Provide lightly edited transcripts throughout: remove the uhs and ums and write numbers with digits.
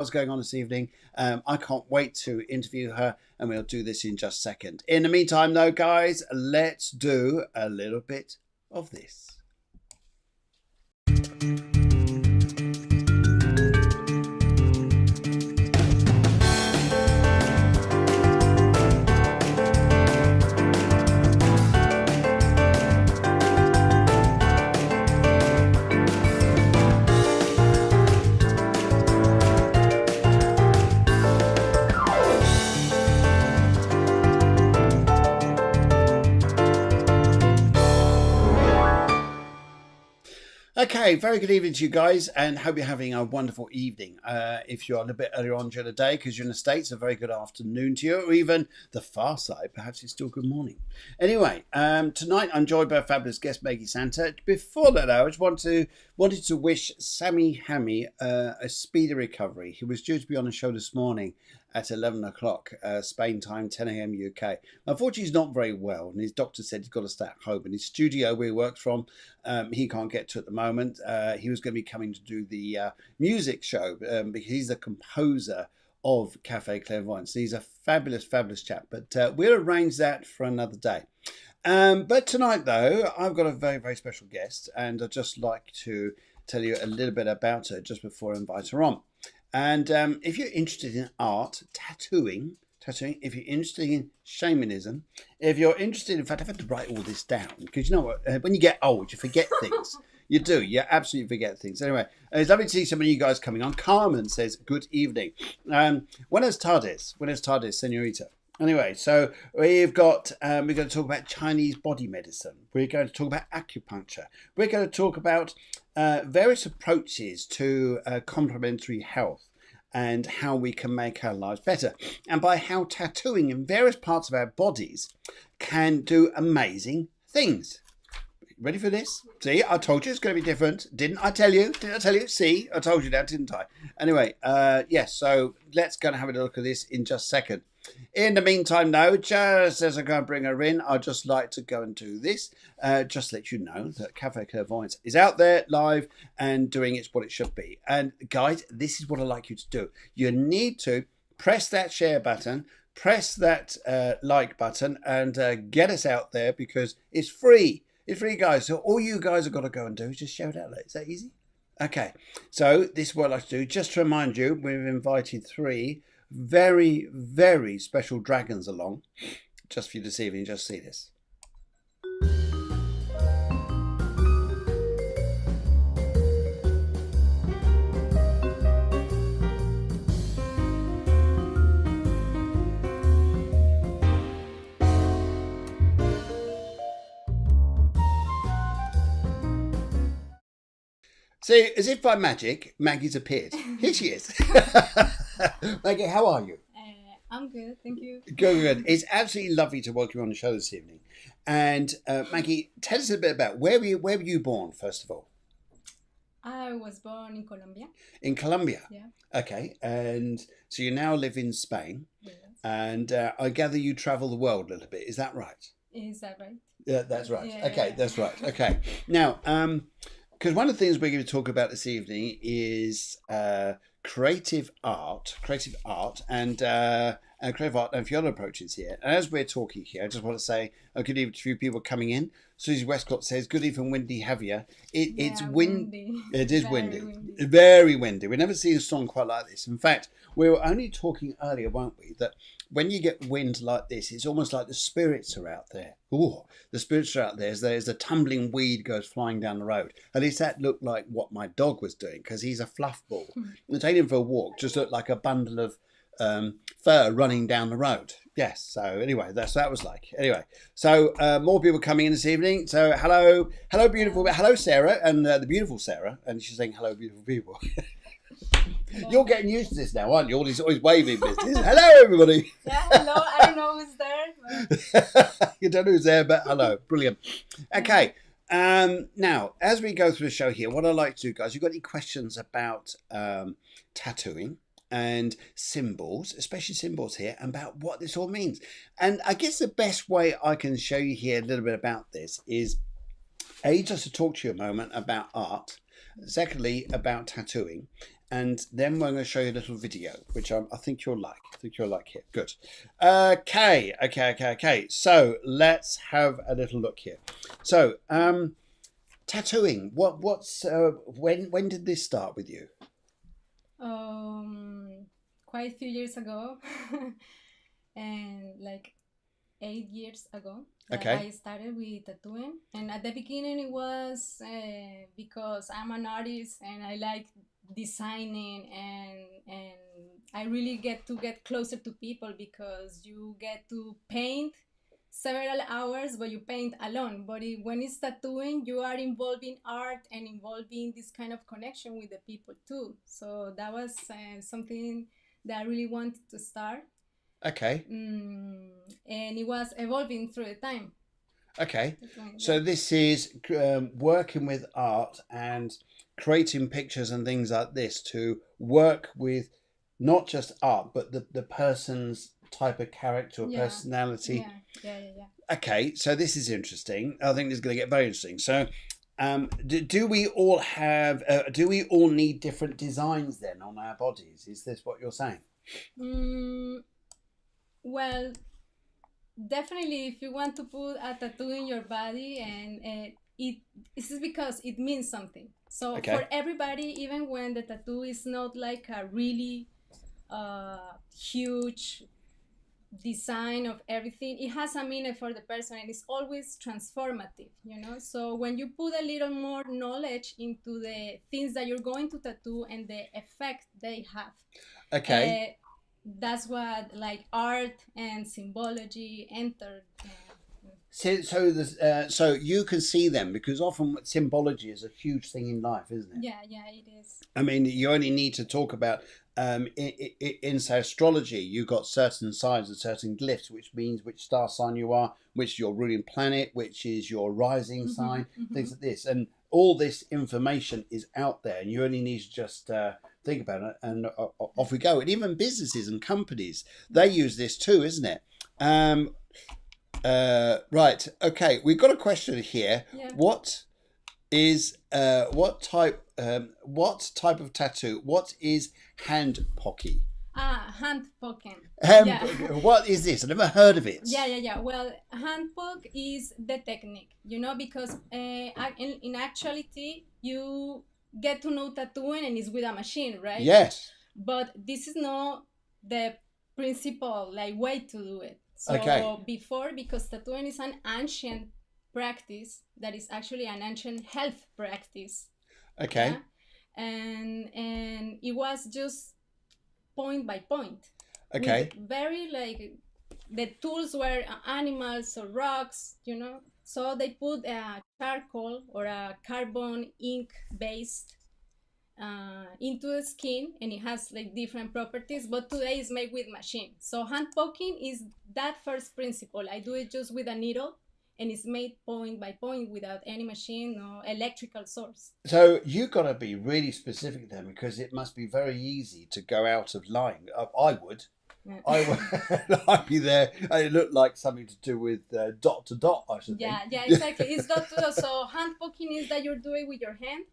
what's going on this evening. I can't wait to interview her, and we'll do this in just a second. In the meantime, though, guys, let's do a little bit of this. Okay, very good evening to you guys, and hope you're having a wonderful evening. If you're a little bit earlier on during the day because you're in the States, a very good afternoon to you, or even the far side, perhaps it's still good morning. Anyway, tonight I'm joined by a fabulous guest, Magi Santa. Before that, I just wanted to wish Sammy Hammy a speedy recovery. He was due to be on the show this morning at 11 o'clock Spain time, 10 a.m. UK. Unfortunately, he's not very well, and his doctor said he's got to stay at home. And his studio where he works from, he can't get to at the moment. He was going to be coming to do the music show because he's the composer of Cafe Clairvoyance. He's a fabulous, fabulous chap, but we'll arrange that for another day. But tonight, though, I've got a very, very special guest, and I'd just like to tell you a little bit about her just before I invite her on. And if you're interested in art, tattooing, if you're interested in shamanism, if you're interested, in fact, I've had to write all this down because you know what, when you get old, you forget things. You do, you absolutely forget things. Anyway, it's lovely to see some of you guys coming on. Carmen says, good evening. Buenas tardes, señorita. Anyway, so we're going to talk about Chinese body medicine. We're going to talk about acupuncture. We're going to talk about various approaches to complementary health and how we can make our lives better. And by how tattooing in various parts of our bodies can do amazing things. Ready for this? See, I told you it's going to be different. Didn't I tell you? See, I told you that, didn't I? Anyway, yes, so let's go and have a look at this in just a second. In the meantime, though, just as I go and bring her in, I'd just like to go and do this. Just let you know that Cafe Clairvoyance is out there live and doing what it should be. And guys, this is what I'd like you to do. You need to press that share button, press that like button, and get us out there because it's free. It's free, guys. So all you guys have got to go and do is just shout out. Is that easy? Okay. So this is what I'd like to do. Just to remind you, we've invited 3 very, very special dragons along just for you this evening. Just see this. See, as if by magic, Maggie's appeared. Here she is. Maggie, how are you? I'm good, thank you. Good. It's absolutely lovely to welcome you on the show this evening. And Maggie, tell us a bit about where were you born, first of all? I was born in Colombia. In Colombia? Yeah. Okay, and so you now live in Spain. Yes. And I gather you travel the world a little bit. Is that right? Is that right? Yeah, that's right. Yeah, okay, yeah. That's right. Okay. Now, because one of the things we're going to talk about this evening is creative art and creative art and a few other approaches here. And as we're talking here, I just want to say good evening to a few people coming in. Susie Westcott says, good evening, windy, Javier. It's windy. It is windy. Very windy. We've never seen a storm quite like this. In fact, we were only talking earlier, weren't we, that when you get wind like this, it's almost like the spirits are out there. Ooh, the spirits are out there. There's a tumbling weed goes flying down the road. At least that looked like what my dog was doing because he's a fluff ball. And taking him for a walk just looked like a bundle of fur running down the road. Yes. So anyway, that's what that was like. Anyway, so more people coming in this evening. So hello, beautiful. Hello, Sarah, and the beautiful Sarah. And she's saying hello, beautiful people. You're getting used to this now, aren't you? All this always waving business. Hello, everybody. Yeah, hello. I don't know who's there. But... You don't know who's there, but hello. Brilliant. Okay. Now, as we go through the show here, what I'd like to do, guys, you've got any questions about tattooing and symbols, especially symbols here, about what this all means. And I guess the best way I can show you here a little bit about this is, A, just to talk to you a moment about art, Secondly, about tattooing. And then we're going to show you a little video, which I think you'll like. I think you'll like it. Good. Okay. So let's have a little look here. So, tattooing. When did this start with you? Quite a few years ago, and like 8 years ago, Okay. I started with tattooing. And at the beginning, it was because I'm an artist and I like designing, and I really get closer to people because you get to paint several hours, but you paint alone. But when it's tattooing, you are involving art and involving this kind of connection with the people too. So that was something that I really wanted to start. Okay. And it was evolving through the time. Okay. So this is working with art and creating pictures and things like this to work with not just art, but the person's type of character or personality. Yeah. Okay, so this is interesting. I think this is going to get very interesting. So, do we all have? Do we all need different designs then on our bodies? Is this what you're saying? Well, definitely, if you want to put a tattoo in your body, and this is because it means something. So for everybody, even when the tattoo is not like a really huge design of everything, it has a meaning for the person, and it's always transformative, so when you put a little more knowledge into the things that you're going to tattoo and the effect they have, that's what like art and symbology entered. So you can see them, because often symbology is a huge thing in life, isn't it? Yeah, it is. I mean, you only need to talk about in say astrology, you've got certain signs and certain glyphs, which means which star sign you are, which is your ruling planet, which is your rising sign, things like this, and all this information is out there, and you only need to just think about it, and off we go. And even businesses and companies, they use this too, isn't it? Right. Okay. We've got a question here. Yeah. What type of tattoo? What is hand pocky? Hand poking. What is this? I've never heard of it. Yeah. Well, hand poke is the technique, because in actuality, you get to know tattooing and it's with a machine, right? Yes. But this is not the principal way to do it. So before, because tattooing is an ancient practice that is actually an ancient health practice. Okay. Yeah? And it was just point by point. Okay. With very the tools were animals or rocks, So they put a charcoal or a carbon ink based into the skin, and it has different properties, but today is made with machine. So hand poking is that first principle. I do it just with a needle, and it's made point by point without any machine or electrical source. So you've got to be really specific then, because it must be very easy to go out of line. I would. I'd be there. It looked like something to do with dot to dot, I should think. Yeah, exactly. It's dot to dot. So hand poking is that you're doing with your hand,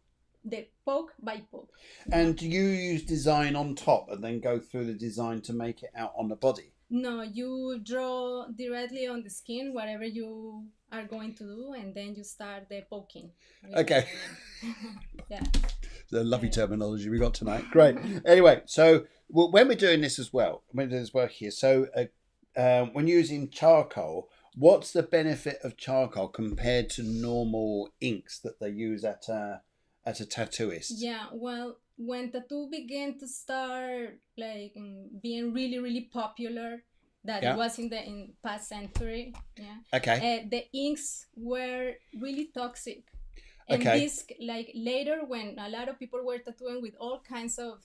the poke by poke. And do you use design on top and then go through the design to make it out on the body? No, you draw directly on the skin whatever you are going to do, and then you start the poking. Okay. Yeah. The lovely terminology we got tonight. Great. Anyway, so when we're doing this as well, when there's work here, so when using charcoal, what's the benefit of charcoal compared to normal inks that they use at a tattooist? Yeah, well, when tattoo began to start being really, really popular, that it was in past century. Yeah. Okay. The inks were really toxic. And this, later, when a lot of people were tattooing with all kinds of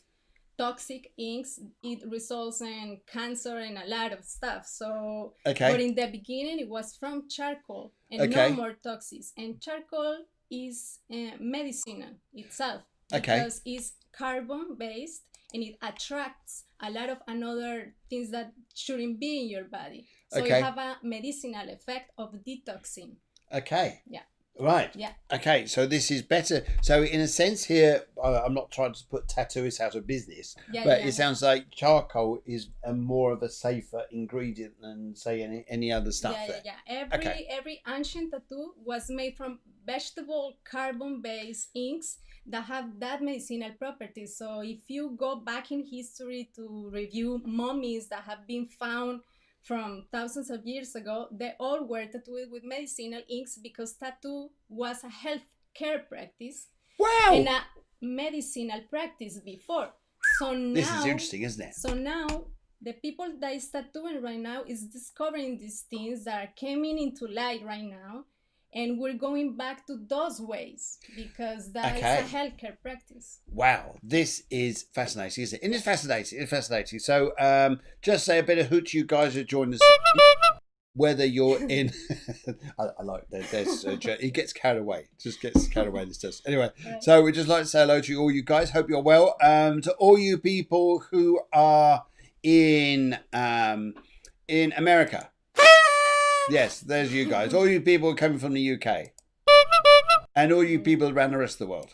toxic inks, it results in cancer and a lot of stuff. So, but in the beginning, it was from charcoal and no more toxics. And charcoal is medicinal itself because it's carbon based, and it attracts a lot of another things that shouldn't be in your body. So you have a medicinal effect of detoxing. Okay. Yeah. Right. Yeah. Okay. So this is better. So in a sense here, I'm not trying to put tattooists out of business, Yeah, but yeah, it sounds like charcoal is a more of a safer ingredient than say any other stuff yeah, there. yeah, yeah. Every ancient tattoo was made from vegetable carbon-based inks that have that medicinal properties. So if you go back in history to review mummies that have been found from thousands of years ago, they all were tattooed with medicinal inks because tattoo was a health care practice and Wow. a medicinal practice before. So This is now, interesting, isn't it? so now the people that is tattooing right now is discovering these things that are coming into light right now, and we're going back to those ways because that is a healthcare practice. Wow, this is fascinating, isn't it? And it's fascinating. It's fascinating. So, just say a bit of hoot. You guys are joining us. Whether you're in, I like that. He gets carried away. Just gets carried away. This does. Anyway, Right. so we just like to say hello to all you guys. Hope you're well. To all you people who are in America. Yes, there's you guys. All you people coming from the UK, and all you people around the rest of the world.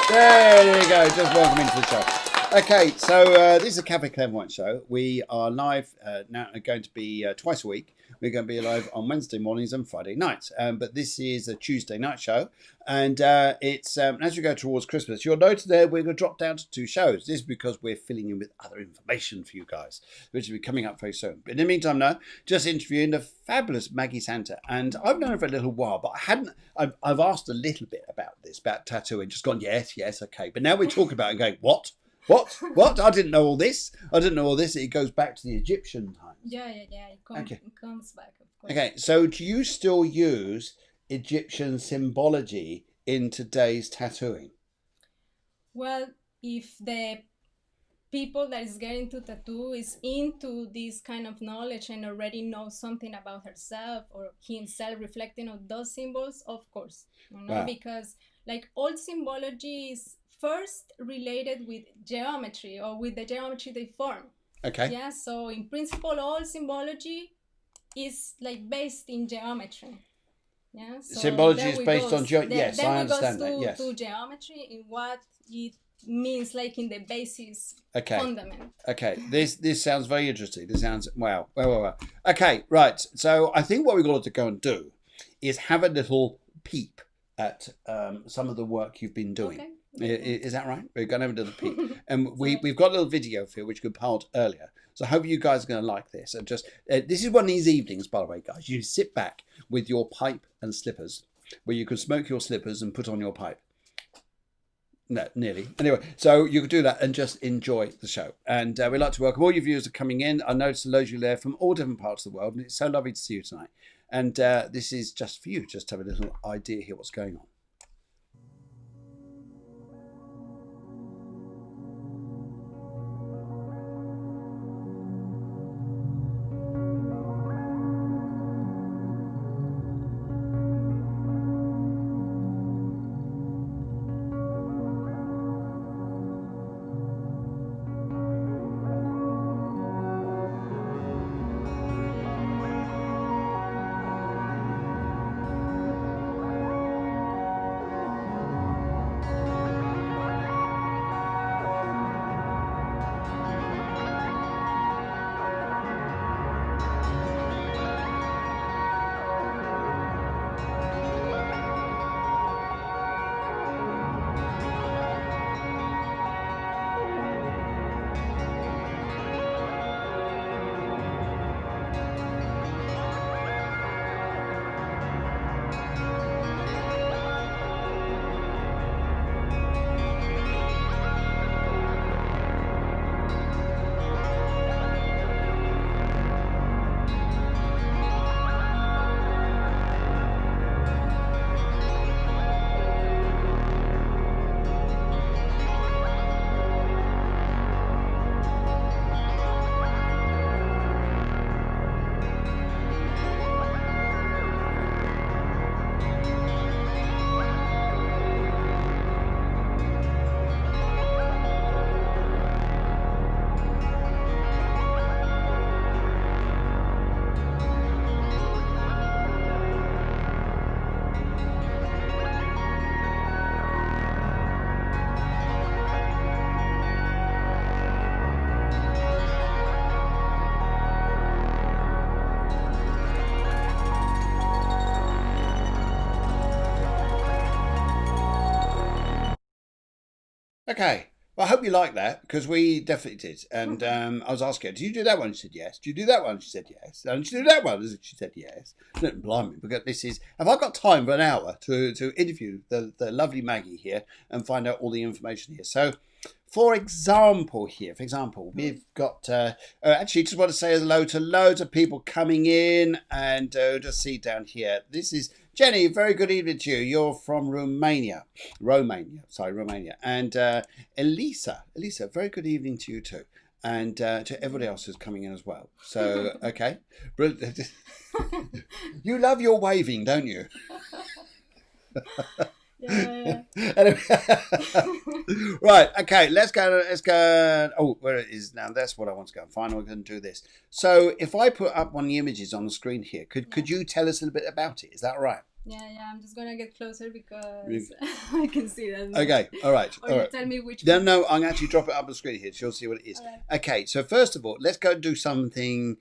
There you go. Just welcome into the show. Okay, so this is a Cafe Clairvoyance show. We are live now. Going to be twice a week. We're going to be live on Wednesday mornings and Friday nights. But this is a Tuesday night show, and it's as we go towards Christmas. You'll notice there we're going to drop down to 2 shows. This is because we're filling in with other information for you guys, which will be coming up very soon. But in the meantime, now just interviewing the fabulous Magi Santa, and I've known her for a little while, but I hadn't. I've asked a little bit about this, about tattooing, just gone yes, okay. But now we're talking about it and going what? What? I didn't know all this. It goes back to the Egyptian times. Yeah. It comes back, of course. Okay, so do you still use Egyptian symbology in today's tattooing? Well, if the people that is getting to tattoo is into this kind of knowledge and already know something about herself or himself reflecting on those symbols, of course, Wow. Because like all symbology is first related with geometry or with the geometry they form. Okay. Yeah, so in principle, all symbology is like based in geometry. Yeah, so symbology is based on geometry. Yes, I understand that. Yes. To geometry in what it means, like in the basis fundament. Okay, this sounds very interesting. This sounds wow. Okay, right. So I think what we've got to go and do is have a little peep at some of the work you've been doing. Okay. Is that right? We're going to have a little peek. And we've got a little video for you, which we compiled earlier. So I hope you guys are going to like this. And just this is one of these evenings, by the way, guys. You sit back with your pipe and slippers, where you can smoke your slippers and put on your pipe. No, nearly. Anyway, so you can do that and just enjoy the show. And we'd like to welcome all your viewers who are coming in. I noticed loads of you there from all different parts of the world. And it's so lovely to see you tonight. And this is just for you, just to have a little idea here what's going on. Okay. Well, I hope you like that, because we definitely did. And I was asking her, do you do that one? She said yes. Do you do that one? She said yes. And she do that one? She said yes. Don't blind me, because this is... Have I got time for an hour to interview the lovely Maggie here and find out all the information here? So, for example, we've got... actually, just want to say hello to loads of people coming in. And just see down here. This is... Jenny, very good evening to you. You're from Romania. And Elisa, very good evening to you too. And to everybody else who's coming in as well. So, okay. You love your waving, don't you? Yeah. Anyway. Right, okay, let's go. Oh, where it is now. That's what I want to go and find. We're going to do this. So if I put up one of the images on the screen here, could you tell us a little bit about it? Is that right? Yeah, I'm just going to get closer because I can see that. Okay, all right. Or you tell me which one. No, I'm going to actually drop it up on the screen here. You'll see what it is. Right. Okay, so first of all, let's go do something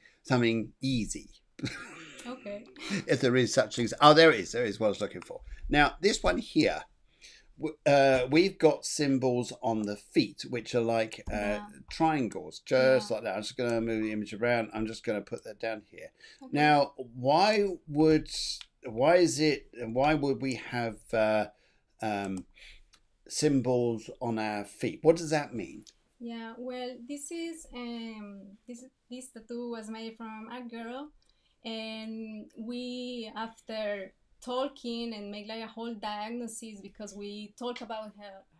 easy. Okay. If there is such things. Oh, there is what I was looking for. Now, this one here, we've got symbols on the feet, which are like triangles, just like that. I'm just going to move the image around. I'm just going to put that down here. Okay. Now, why would we have symbols on our feet? What does that mean? Yeah, well, this tattoo was made from a girl, and we, after talking and make like a whole diagnosis, because we talk about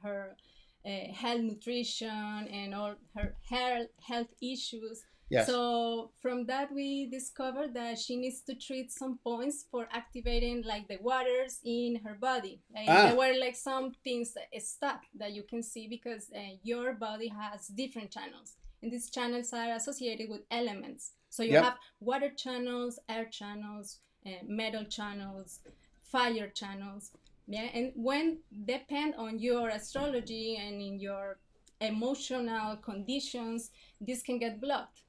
her health, nutrition, and all her health issues. Yes. So from that we discovered that she needs to treat some points for activating like the waters in her body. Like there were like some things stuck that you can see because your body has different channels, and these channels are associated with elements. So you have water channels, air channels, metal channels, fire channels. Yeah, and when depend on your astrology and in your emotional conditions, this can get blocked.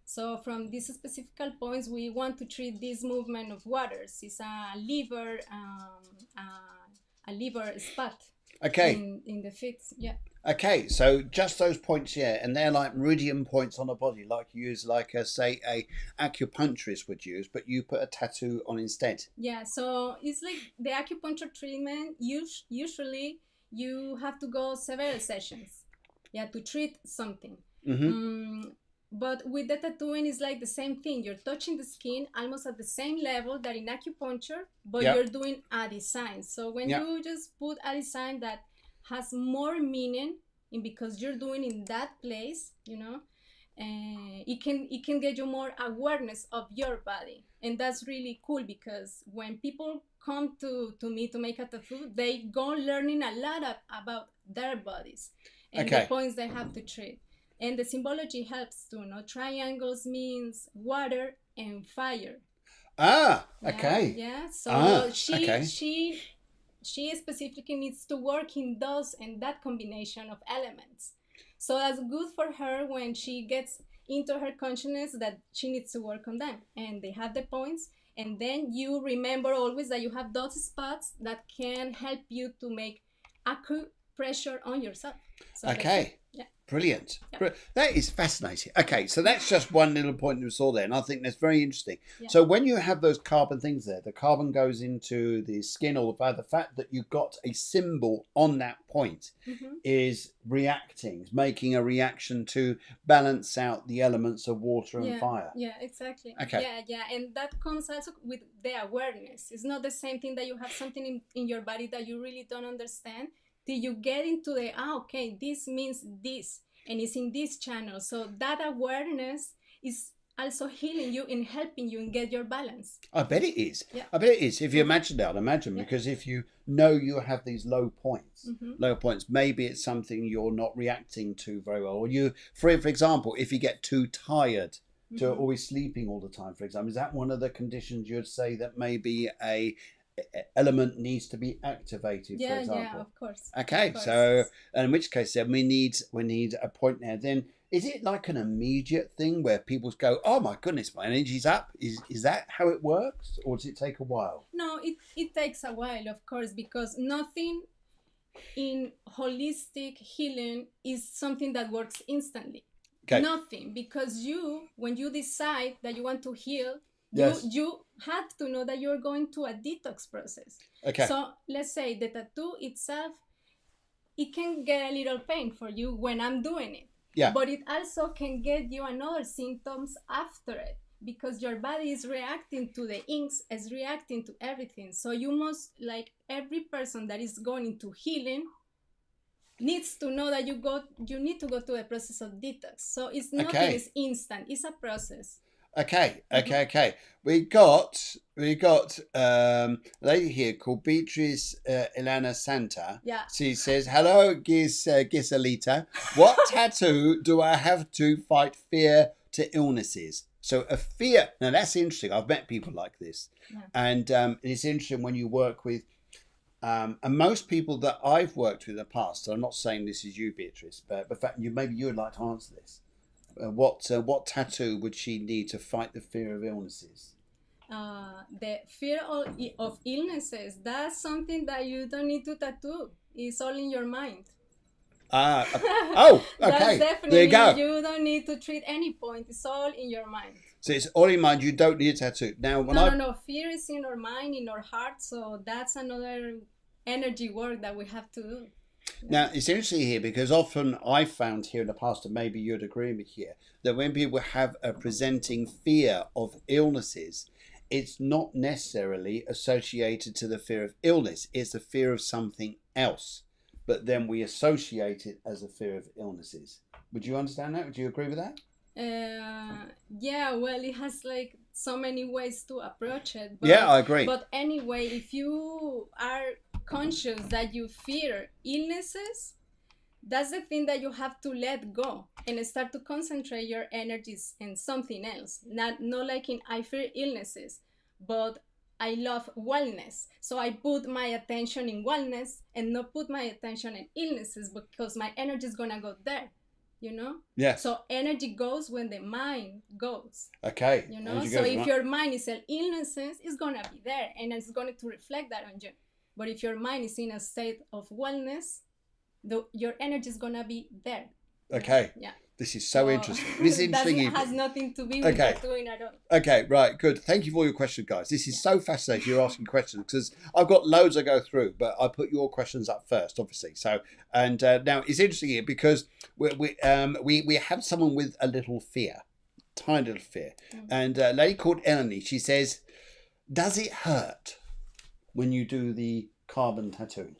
So from these specific points, we want to treat this movement of waters. It's a liver spot. Okay. In the feet, yeah. Okay, so just those points here, and they're like meridian points on the body, like you use, like say a acupuncturist would use, but you put a tattoo on instead. Yeah, so it's like the acupuncture treatment. Usually, you have to go several sessions, to treat something. Mm-hmm. But with the tattooing, it's like the same thing. You're touching the skin almost at the same level that in acupuncture, but you're doing a design. So when you just put a design that has more meaning, and because you're doing in that place, it can get you more awareness of your body. And that's really cool, because when people come to me to make a tattoo, they go learning a lot about their bodies and the points they have to treat. And the symbology helps too. Triangles means water and fire. Okay. Yeah. So she specifically needs to work in those and that combination of elements. So that's good for her when she gets into her consciousness that she needs to work on them. And they have the points. And then you remember always that you have those spots that can help you to make acupressure on yourself. So okay. Brilliant. Yep. That is fascinating. Okay, so that's just one little point you saw there, and I think that's very interesting. Yeah. So when you have those carbon things there, the carbon goes into the skin, or the fact that you've got a symbol on that point is reacting, making a reaction to balance out the elements of water and fire. Yeah, exactly. Okay. Yeah, and that comes also with the awareness. It's not the same thing that you have something in your body that you really don't understand. Till you get into this means this, and it's in this channel. So that awareness is also healing you and helping you and get your balance. I bet it is. Yeah. I bet it is. If you imagine that, because if you know you have these low points, maybe it's something you're not reacting to very well. Or you, for example, if you get too tired to always sleeping all the time, for example, is that one of the conditions you'd say that maybe a element needs to be activated, for example? Yeah, of course. Okay, so in which case then we need a point there. Then is it like an immediate thing where people go, oh my goodness, my energy's up? Is that how it works, or does it take a while? No, it takes a while, of course, because nothing in holistic healing is something that works instantly. Okay. Nothing, because when you decide that you want to heal, yes. you have to know that you're going to a detox process. Okay. So let's say the tattoo itself, it can get a little pain for you when I'm doing it. Yeah. But it also can get you another symptoms after it, because your body is reacting to the inks, is reacting to everything. So you must, like every person that is going into healing, needs to know that you need to go through a process of detox. So it's nothing is instant, it's a process. Okay. We got a lady here called Beatrice Ilana Santa. Yeah. She says, hello, Gisalita. What tattoo do I have to fight fear to illnesses? So a fear, now that's interesting. I've met people like this. Yeah. And it's interesting when you work with, and most people that I've worked with in the past, so I'm not saying this is you, Beatrice, but maybe you would like to answer this. What tattoo would she need to fight the fear of illnesses? The fear of illnesses, that's something that you don't need to tattoo. It's all in your mind. Oh, okay. That's definitely, there you go. You don't need to treat any point. It's all in your mind. So it's all in mind. You don't need a tattoo. Now, no. Fear is in our mind, in our heart. So that's another energy work that we have to do. Now, it's interesting here because often I've found here in the past, and maybe you'd agree with me here, that when people have a presenting fear of illnesses, it's not necessarily associated to the fear of illness. It's the fear of something else. But then we associate it as a fear of illnesses. Would you understand that? Would you agree with that? Yeah, well, it has like so many ways to approach it. But, yeah, I agree. But anyway, if you are conscious that you fear illnesses, that's the thing that you have to let go and start to concentrate your energies in something else. Not like in I fear illnesses, but I love wellness. So I put my attention in wellness and not put my attention in illnesses, because my energy is gonna go there. You know? Yes. So energy goes when the mind goes. Okay. You know? So if your mind is in illnesses, it's gonna be there and it's going to reflect that on you. But if your mind is in a state of wellness, your energy is gonna be there. Okay. Yeah. This is so interesting. This is interesting. It has nothing to do with tattooing at all. Okay, right, good. Thank you for your question, guys. This is so fascinating. You're asking questions because I've got loads I go through, but I put your questions up first, obviously. So, and now it's interesting here because we have someone with a little fear, tiny little fear, and a lady called Eleni. She says, "Does it hurt when you do the carbon tattoo?"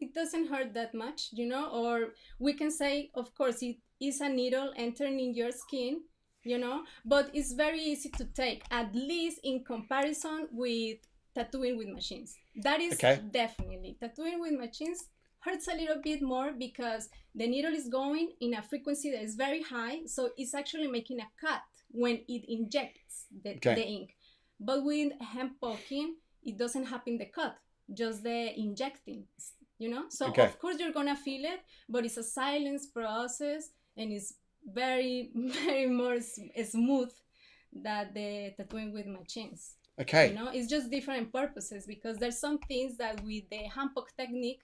It doesn't hurt that much, you know, or we can say, of course, it is a needle entering in your skin, you know, but it's very easy to take, at least in comparison with tattooing with machines. That is definitely, tattooing with machines hurts a little bit more because the needle is going in a frequency that is very high, so it's actually making a cut when it injects the ink. But with hemp poking, it doesn't happen the cut, just the injecting. You know, so of course you're gonna feel it, but it's a silence process and it's very, very more smooth than the tattooing with machines. Okay. You know, it's just different purposes because there's some things that with the hand poke technique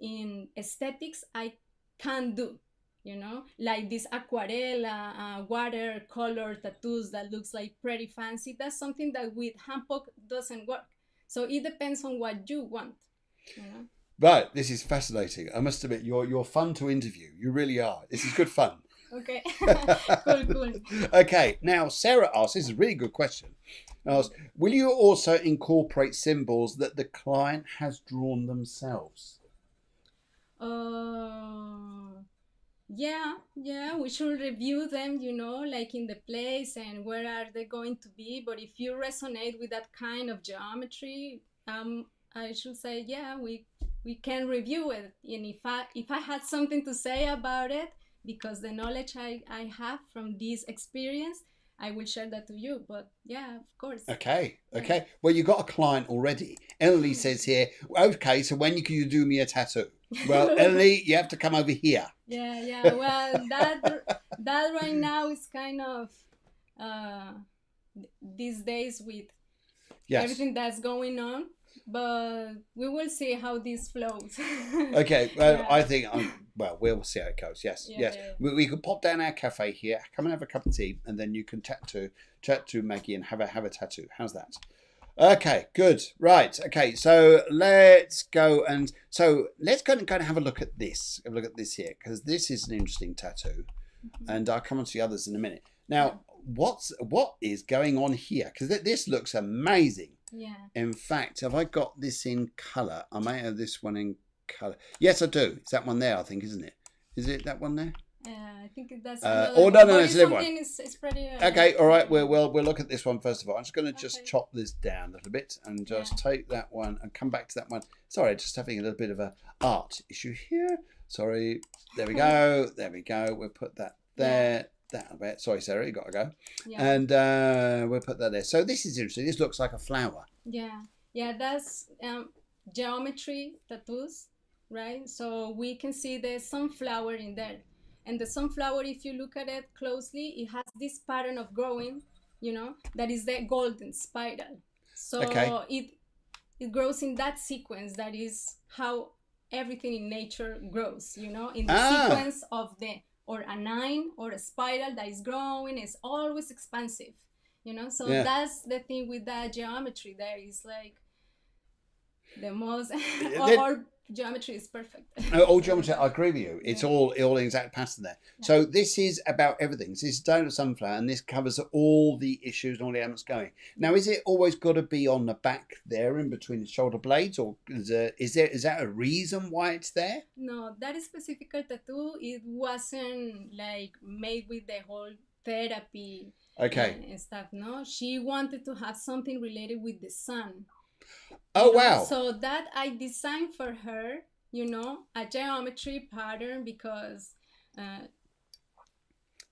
in aesthetics I can't do. You know, like this aquarela, watercolor tattoos that looks like pretty fancy. That's something that with hand poke doesn't work. So it depends on what you want. You know. Right, this is fascinating. I must admit, you're fun to interview. You really are. This is good fun. Okay, cool. Okay, now Sarah asks, this is a really good question. Asks, will you also incorporate symbols that the client has drawn themselves? Yeah, we should review them, you know, like in the place and where are they going to be. But if you resonate with that kind of geometry, I should say, yeah, we can review it. And if I had something to say about it, because the knowledge I have from this experience, I will share that to you. But yeah, of course. Okay. Well, you got a client already. Emily says here, okay, so when can you do me a tattoo? Well, Emily, you have to come over here. Yeah. Well, that right now is kind of these days with everything that's going on. but we will see how this flows. Okay, well, Yeah. I think well, we'll see how it goes. Yes, Yeah, yes. yeah, We could pop down our cafe here, come and have a cup of tea, and then you can chat to Maggie and have a tattoo. How's that? Okay, good. Right. Okay, so let's go and let's go and have a look at this. Have a look at this here because this is an interesting tattoo, and I'll come on to the others in a minute. Now, what is going on here? Because this looks amazing. Yeah. In fact, have I got this in colour? I may have this one in colour. Yes, I do. It's that one there, I think, isn't it? Is it that one there? I think that's. Oh no, it's a different one. It's pretty. Okay, all right. We'll look at this one first of all. I'm just going to just chop this down a little bit and just take that one and come back to that one. Sorry, just having a little bit of a art issue here. Sorry. There we go. There we go. We'll put that there. That bit. Sorry, Sarah, you got to go. Yeah. And we'll put that there. So this is interesting. This looks like a flower. Yeah, that's geometry tattoos, right? So we can see the sunflower in there. And the sunflower, if you look at it closely, it has this pattern of growing, that is the golden spiral. So it grows in that sequence. That is how everything in nature grows, in the sequence of or a 9 or a spiral that is growing, is always expansive, So that's the thing with that geometry. There is like the most, all geometry is perfect. All geometry, I agree with you. It's all exact pattern there. Yeah. So this is about everything. This is down to sunflower, and this covers all the issues and all the elements going. Now, is it always got to be on the back there, in between the shoulder blades, or is that a reason why it's there? No, that specific tattoo, it wasn't like made with the whole therapy. And stuff. No, she wanted to have something related with the sun. Oh, wow. So that I designed for her, a geometry pattern because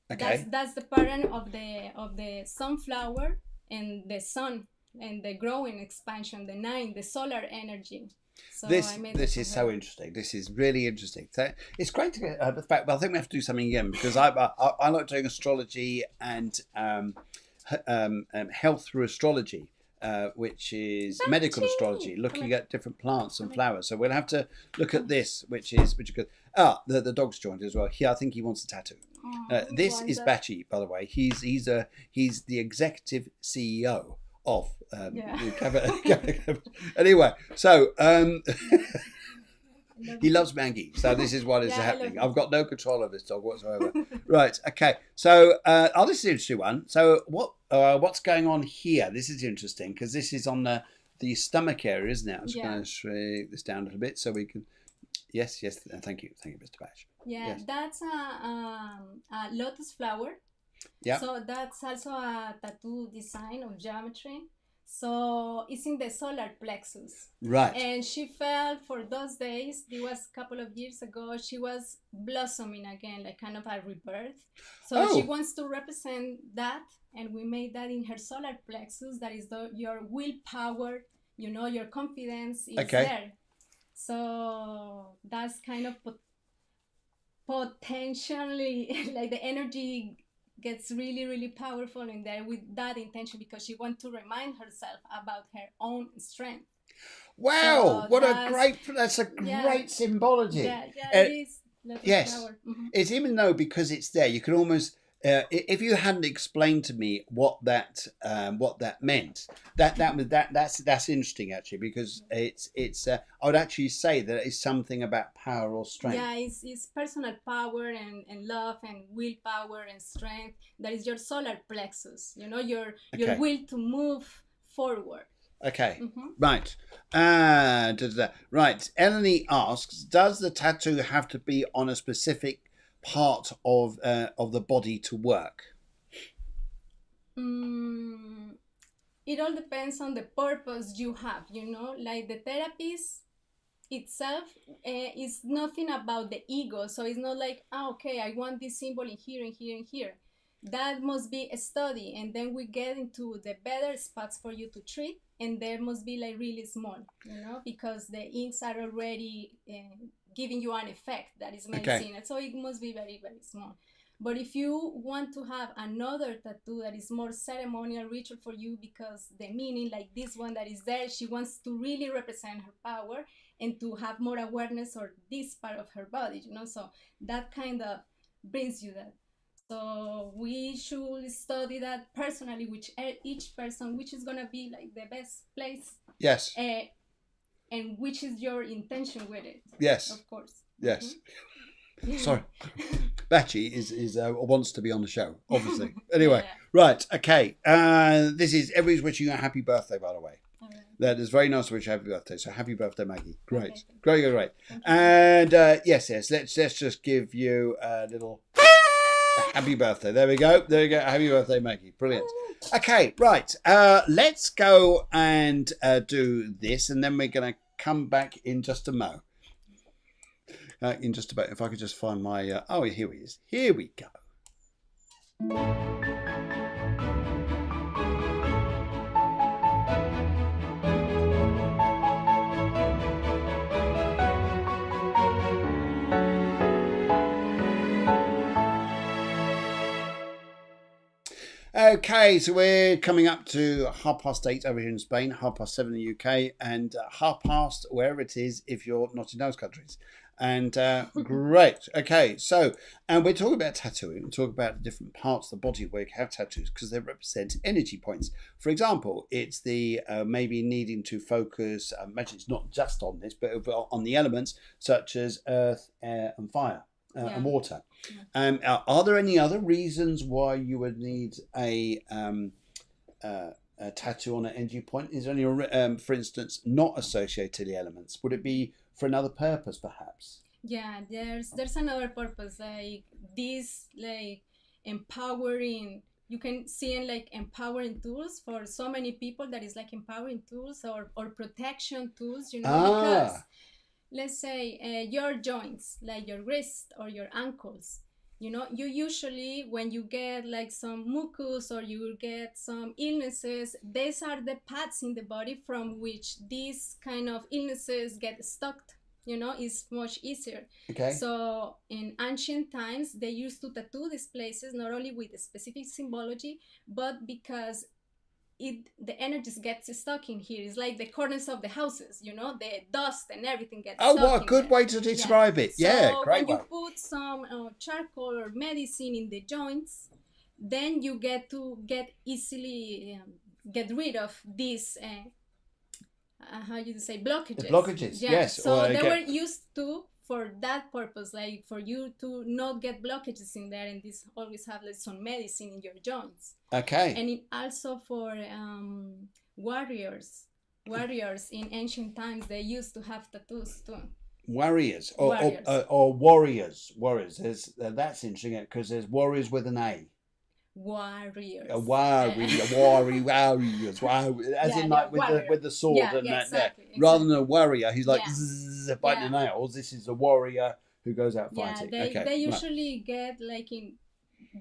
that's the pattern of the sunflower and the sun and the growing expansion, the 9, the solar energy. So this is so interesting. This is really interesting. So it's great to get the fact. But I think we have to do something again because I like doing astrology and health through astrology. Which is medical astrology, looking at different plants and flowers. So we'll have to look at this, which is good. The dog's joined as well. Here, I think he wants a tattoo. This is Batchy, by the way. He's the executive CEO of anyway. So he loves Maggie, so this is what is happening. I've got no control of this dog whatsoever. Right, okay. So, this is an interesting one. So, what's going on here? This is interesting because this is on the stomach area, isn't it? I'm just going to shrink this down a little bit so we can. Yes. Thank you, Mr. Batch. Yeah, yes. That's a lotus flower. Yeah. So that's also a tattoo design of geometry. So it's in the solar plexus. Right. And she felt for those days, it was a couple of years ago, she was blossoming again, like kind of a rebirth. So she wants to represent that. And we made that in her solar plexus. That is your willpower, your confidence is there. So that's kind of potentially like the energy gets really, really powerful in there with that intention because she wants to remind herself about her own strength. Wow, so that's a great symbology. Yeah, it is. Yes, it's even though because it's there, you can almost if you hadn't explained to me what that meant, that's interesting actually because it's I would actually say that it's something about power or strength. Yeah, it's personal power and love and willpower and strength. That is your solar plexus. Your will to move forward. Okay, right. Right. Eleni asks, does the tattoo have to be on a specific part of the body to work? It all depends on the purpose you have, like the therapies itself is nothing about the ego. So it's not like, I want this symbol in here and here and here. That must be a study, and then we get into the better spots for you to treat, and there must be like really small, because the inks are already giving you an effect that is medicine. So it must be very, very small. But if you want to have another tattoo that is more ceremonial, ritual for you, because the meaning, like this one that is there, she wants to really represent her power and to have more awareness or this part of her body, you know, so that kind of brings you that. So we should study that personally, which each person, which is gonna be like the best place. Yes. And which is your intention with it. Yes. Of course. Yes. Sorry. Batchy is wants to be on the show, obviously. Anyway, right, okay. This is everybody's wishing you a happy birthday, by the way. That is very nice to wish you a happy birthday. So happy birthday, Maggie. Great. Okay, great. And yes, let's just give you a little happy birthday. There we go. Happy birthday, Maggie. Brilliant. Okay, right. Let's go and do this, and then we're going to come back in just a mo. In just about, if I could just find my, oh, here he is. Here we go. Okay, so we're coming up to 8:30 over here in Spain, 7:30 in the UK, and 8:30 wherever it is if you're not in those countries. And great. Okay, so, and we're talking about tattooing. We're talking about different parts of the body where you have tattoos because they represent energy points. For example, it's the maybe needing to focus, imagine it's not just on this, but on the elements such as earth, air, and fire. And water. Are there any other reasons why you would need a tattoo on an energy point? Is there any, for instance, not associated to the elements? Would it be for another purpose, perhaps? Yeah, there's another purpose, like this, like empowering. You can see in like empowering tools for so many people that is like empowering tools or protection tools, you know, because let's say your joints, like your wrist or your ankles, you know, you usually, when you get like some mucus or you get some illnesses, these are the paths in the body from which these kind of illnesses get stuck, you know, is much easier. Okay. So in ancient times, they used to tattoo these places, not only with a specific symbology, but because the energies gets stuck in here. It's like the corners of the houses, you know, the dust and everything gets stuck. Oh, what a good way to describe it. Yeah, great way. So when you put some charcoal or medicine in the joints, then you get easily get rid of these how you say blockages. The blockages, yes. So they were used to for that purpose, like for you to not get blockages in there, and this always have like some medicine in your joints. Okay. And it also for warriors in ancient times, they used to have tattoos too. Warriors or warriors. That's interesting because there's warriors with an A. Warriors. Warriors. As in like with the sword and that. Exactly. Rather than a warrior who's like biting the nails, this is a warrior who goes out fighting. Yeah, they usually get like in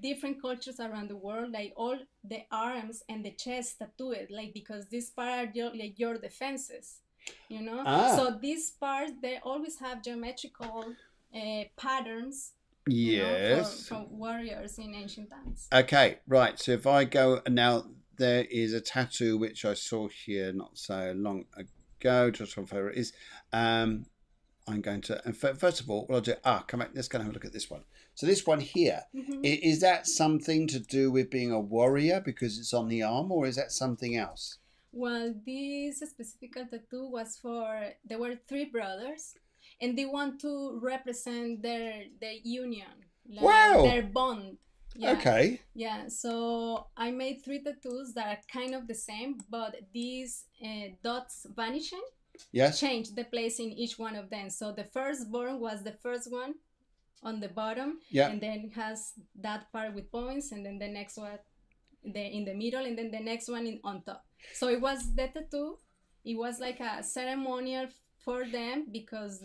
different cultures around the world, like all the arms and the chest tattooed, like because this part are like your defenses, you know. So these parts, they always have geometrical patterns. Yes. From warriors in ancient times. Okay, right. So if I go now, there is a tattoo which I saw here not so long ago. Just on favourite is, I'm going to. And first of all, what I'll do. Come back. Let's go and have a look at this one. So this one here, is that something to do with being a warrior because it's on the arm, or is that something else? Well, this specific tattoo was there were 3 brothers. And they want to represent their union, like their bond. Yeah. Okay. Yeah. So I made 3 tattoos that are kind of the same, but these dots vanishing. Yes. Changed the place in each one of them. So the firstborn was the first one on the bottom, and then has that part with points, and then the next one in the middle, and then the next one on top. So it was the tattoo. It was like a ceremonial for them because.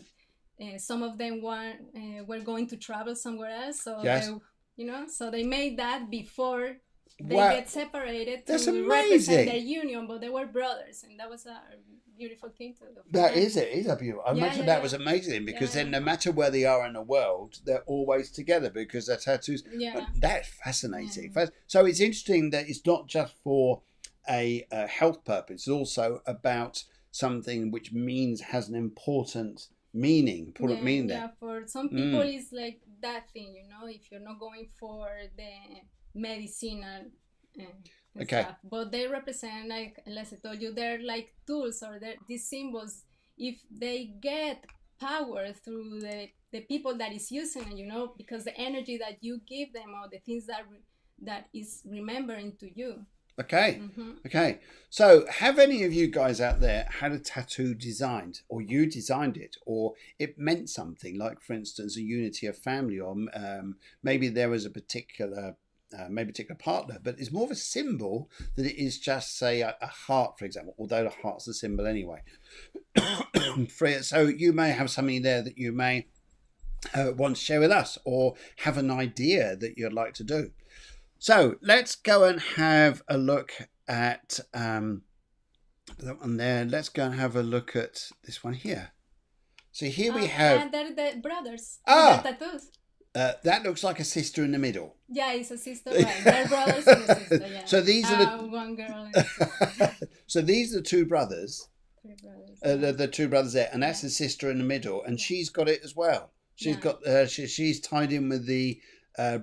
Some of them were going to travel somewhere else, so they, you know, so they made that before They get separated to represent their union, but they were brothers, and that was a beautiful thing to do. That is it. Is a beautiful. I imagine that was amazing because then no matter where they are in the world, they're always together because their tattoos. Yeah, that's fascinating. So it's interesting that it's not just for a health purpose; it's also about something which has an important meaning. Meaning there. Yeah, for some people, it's like that thing. If you're not going for the medicinal stuff, but they represent, like as I told you, they're like tools, or these symbols. If they get power through the people that is using it, because the energy that you give them, or the things that is remembering to you. Okay. Okay. So have any of you guys out there had a tattoo designed, or you designed it, or it meant something, like for instance a unity of family, or maybe there was a particular partner, but it's more of a symbol than it is just, say, a heart, for example, although the heart's a symbol anyway. So you may have something there that you may want to share with us, or have an idea that you'd like to do. So let's go and have a look at that one there. Let's go and have a look at this one here. So here we have... And they're the brothers. Ah! The tattoos. That looks like a sister in the middle. Yeah, it's a sister. Right? They're brothers and a sister, yeah. So these are the... one girl. So these are the two brothers. Three brothers. The two brothers there. And that's the sister in the middle. And she's got it as well. She's got... she's tied in with the...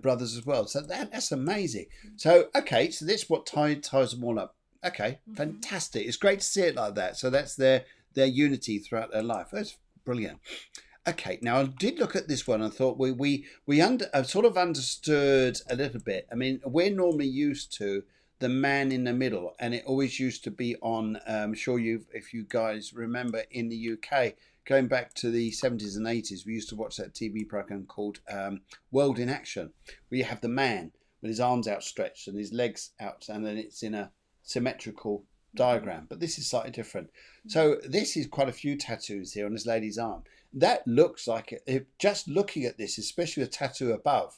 brothers as well. So that's amazing. So okay, so this is what ties them all up. Okay, fantastic. It's great to see it like that. So that's their unity throughout their life. That's brilliant. Okay, now I did look at this one and thought I've sort of understood a little bit. I mean, we're normally used to the man in the middle, and it always used to be on, I'm sure if you guys remember, in the UK, going back to the 70s and 80s, we used to watch that TV program called World in Action, where you have the man with his arms outstretched and his legs out, and then it's in a symmetrical diagram. But this is slightly different. So this is quite a few tattoos here on this lady's arm. That looks like it. Just looking at this, especially the tattoo above,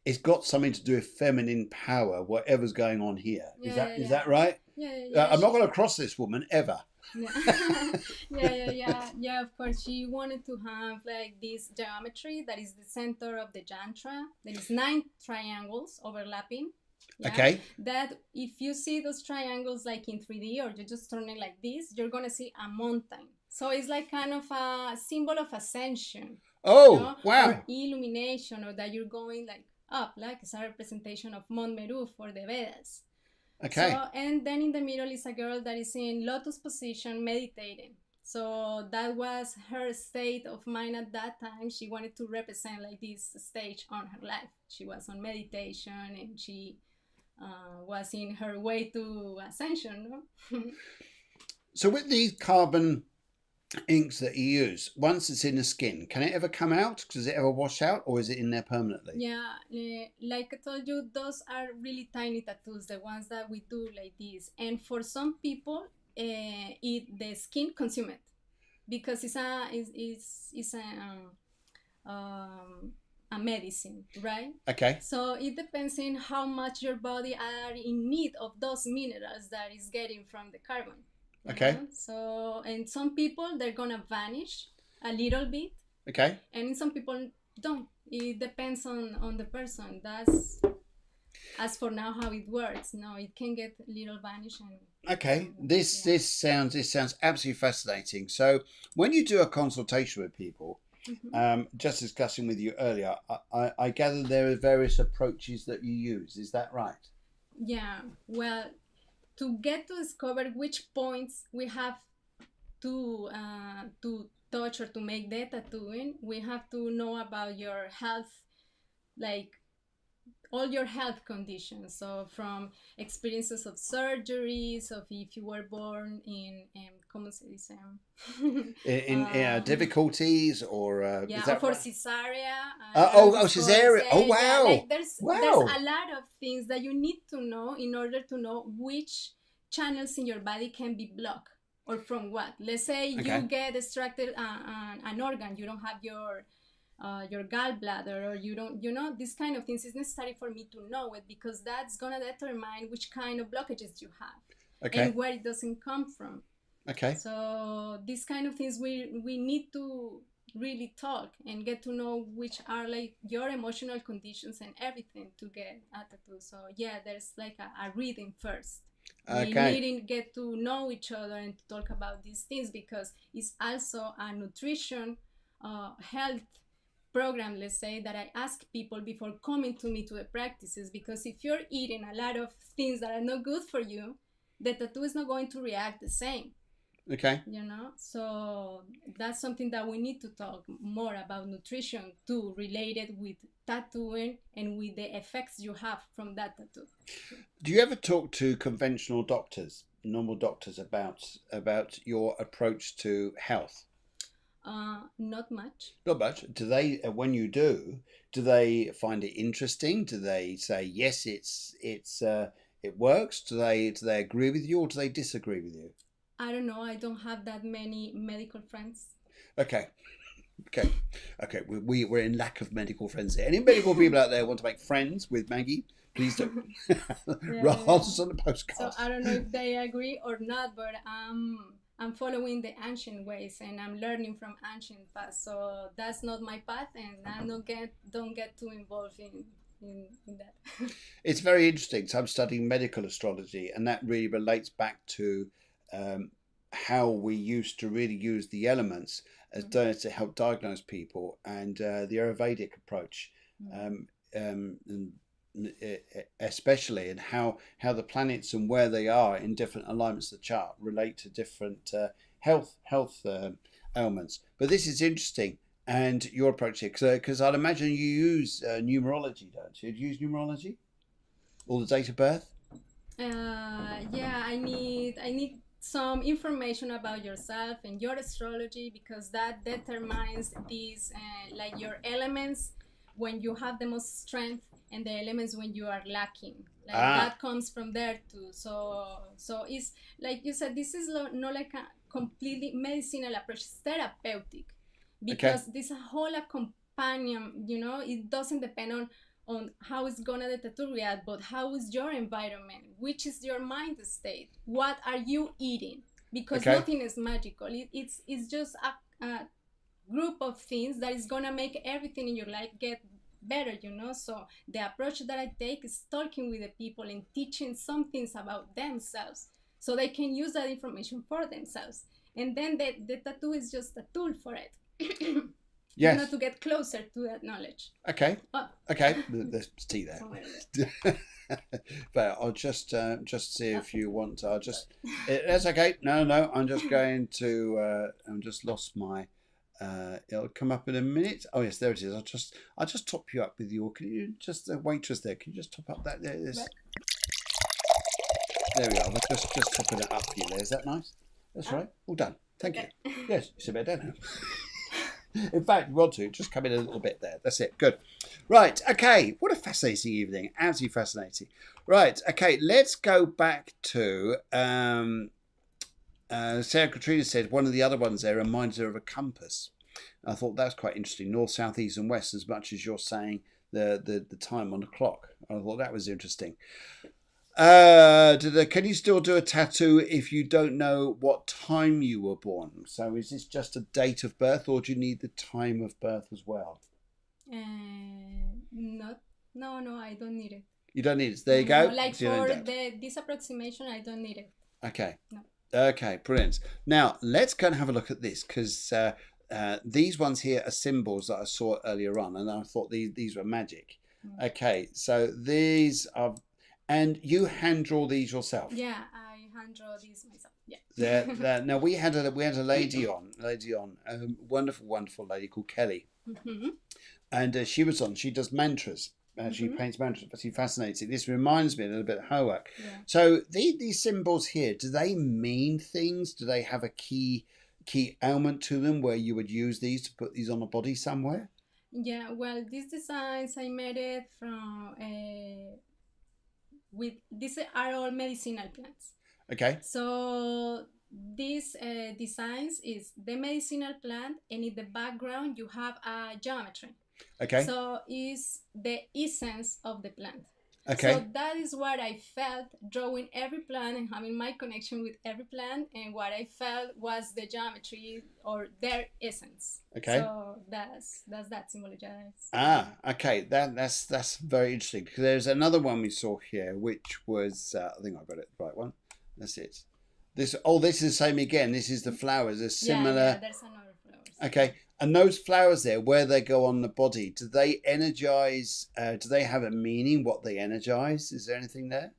it's got something to do with feminine power, whatever's going on here. Is that right? Yeah. I'm not going to cross this woman ever. Yeah. Of course, she wanted to have like this geometry that is the center of the yantra. There is 9 triangles overlapping. Yeah? Okay. That if you see those triangles like in 3D, or you just turn it like this, you're gonna see a mountain. So it's like kind of a symbol of ascension. Oh, wow. Or illumination, or that you're going like up, like it's a representation of Mount Meru for the Vedas. Okay. So, and then in the middle is a girl that is in lotus position meditating. So that was her state of mind at that time. She wanted to represent like this stage on her life. She was on meditation, and she was in her way to ascension. No? So with these carbon inks that you use, once it's in the skin, can it ever come out? Does it ever wash out, or is it in there permanently? Yeah, like I told you, those are really tiny tattoos, the ones that we do like this. And for some people, the skin consumes it, because it's a medicine, right? Okay. So it depends on how much your body are in need of those minerals that is getting from the carbon. Okay. So, and some people, they're gonna vanish a little bit. Okay. And some people don't. It depends on the person. That's, as for now, how it works. No, it can get a little vanish. Okay. This sounds absolutely fascinating. So when you do a consultation with people, just discussing with you earlier, I gather there are various approaches that you use. Is that right? Yeah. Well, to get to discover which points we have to touch or to make the tattooing, we have to know about your health, like all your health conditions. So from experiences of surgeries, of if you were born in ¿cómo se dice? Difficulties, or yeah, is that for right? cesárea. Cesárea. Oh, wow. Yeah, like there's Wow. a lot of things that you need to know in order to know which channels in your body can be blocked, or from what. Let's say you get extracted an organ, you don't have your your gallbladder, or you don't, this kind of things. It's necessary for me to know it, because that's gonna determine which kind of blockages you have, and where it doesn't come from. So these kind of things we need to really talk and get to know which are like your emotional conditions and everything to get a tattoo. So yeah, there's like a reading first. We need to get to know each other and to talk about these things, because it's also a nutrition health program, let's say, that I ask people before coming to me to the practices, because if you're eating a lot of things that are not good for you, the tattoo is not going to react the same. So that's something that we need to talk more about, nutrition too, related with tattooing and with the effects you have from that tattoo. Do you ever talk to conventional doctors, normal doctors, about your approach to health? Not much. Not much. Do they, when you do they find it interesting? Do they say yes, it works? Do they agree with you, or do they disagree with you? I don't know. I don't have that many medical friends. Okay. We're in lack of medical friends here. Any medical people out there want to make friends with Maggie? Please do. Write us on the postcard. So I don't know if they agree or not, but I'm following the ancient ways, and I'm learning from ancient paths. So that's not my path, and I don't get too involved in that. It's very interesting. So I'm studying medical astrology, and that really relates back to how we used to really use the elements as to help diagnose people, and the Ayurvedic approach, especially, and how the planets and where they are in different alignments of the chart relate to different health ailments. But this is interesting, and your approach here, because I'd imagine you use numerology, don't you? Do you use numerology, or the date of birth? Yeah, I need some information about yourself and your astrology, because that determines these like your elements when you have the most strength, and the elements when you are lacking. Like that comes from there too. So it's like you said, this is not like a completely medicinal approach, it's therapeutic, because this is a whole companion, it doesn't depend on how it's gonna the tattoo react, but how is your environment, which is your mind state, what are you eating, because nothing is magical. It's just a group of things that is gonna make everything in your life get better. So the approach that I take is talking with the people and teaching some things about themselves, so they can use that information for themselves, and then the tattoo is just a tool for it. Yes. To get closer to that knowledge. Okay. There's tea there. But I'll just see if you want. That's okay. No. I'm just going to. I'm just lost my. It'll come up in a minute. Oh yes, there it is. I'll just top you up with your. Can you just the waitress there? Can you just top up that there? Right. There we are. We're just topping it up for you there. Is that nice? That's right. All done. Thank you. Yes, you sit better down now. In fact, we want to just come in a little bit there. That's it. Good. Right. Okay. What a fascinating evening. Absolutely fascinating. Right. Okay. Let's go back to Sarah Katrina said one of the other ones there reminds her of a compass. I thought that was quite interesting. North, south, east, and west, as much as you're saying the time on the clock. I thought that was interesting. Can you still do a tattoo if you don't know what time you were born? So is this just a date of birth, or do you need the time of birth as well? No, I don't need it. You don't need it. There you go. Like for this approximation, I don't need it. Okay. No. Okay, brilliant. Now let's go and have a look at this, because these ones here are symbols that I saw earlier on, and I thought these were magic. Okay, so these are. And you hand draw these yourself? Yeah, I hand draw these myself. Yeah. Now we had a lady on, a wonderful lady called Kelly, and she was on. She does mantras. She paints mantras, but she fascinates it. This reminds me a little bit of her work. Yeah. So these symbols here, do they mean things? Do they have a key element to them where you would use these to put these on a body somewhere? Yeah. Well, these designs I made it from. These are all medicinal plants. Okay. So these designs is the medicinal plant, and in the background you have a geometry. Okay. So is the essence of the plant. Okay. So that is what I felt drawing every plant and having my connection with every plant, and what I felt was the geometry or their essence. Okay. So that's that symbology. Okay. That's very interesting, because there's another one we saw here, which was I think I got it the right one. That's it. This is the same again. This is the flowers. There's similar. Yeah, there's another flowers. Okay. And those flowers there, where they go on the body, do they energize? Do they have a meaning? What they energize? Is there anything there?